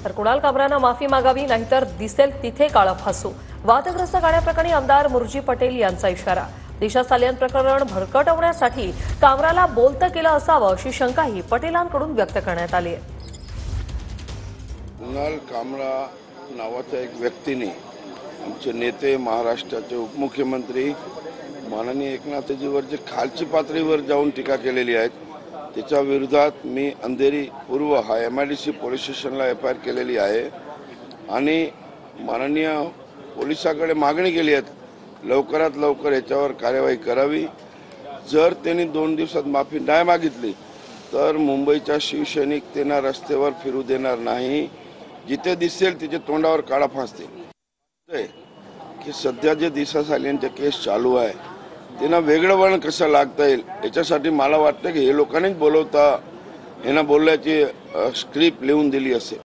तर कुणाल कामरांना माफी मागावी नाहीतर दिसेल तिथे काळं फासू। वादग्रस्त गाण्याप्रकरणी आमदार मुर्जी पटेल यांचा इशारा। दिशा सालियन प्रकरण भडकवण्यासाठी कामराला बोलतं केलं असावं अशी शंकाही पटेलांकडून व्यक्त करण्यात आली आहे। कुणाल कामरा नावाच्या एक व्यक्तीने आमचे नेते, महाराष्ट्राचे उपमुख्यमंत्री माननीय एकनाथजीवर जे खालची पातळीवर जाऊन टीका केलेली आहे त्याच्या विरोधात मी अंधेरी पूर्व हा MIDC पोलीस स्टेशनला FIR केलेली आहे आणि माननीय पोलिसांकडे मागणी केली आहे लवकरात लवकर याच्यावर कार्यवाही करावी। जर त्यांनी 2 दिवसात माफी नाही मागितली तर मुंबईच्या शिवसैनिक त्यांना रस्त्यावर फिरू देणार नाही। जिथे दिसेल तिथे तोंडावर काळा फासतील। की सध्या जे दिशा सालियनचे केस चालू आहे त्यांना वेगळं वळण कसं लागता येईल याच्यासाठी मला वाटतं की हे लोकांनीच बोलवता यांना बोलण्याची स्क्रिप्ट लिहून दिली असेल।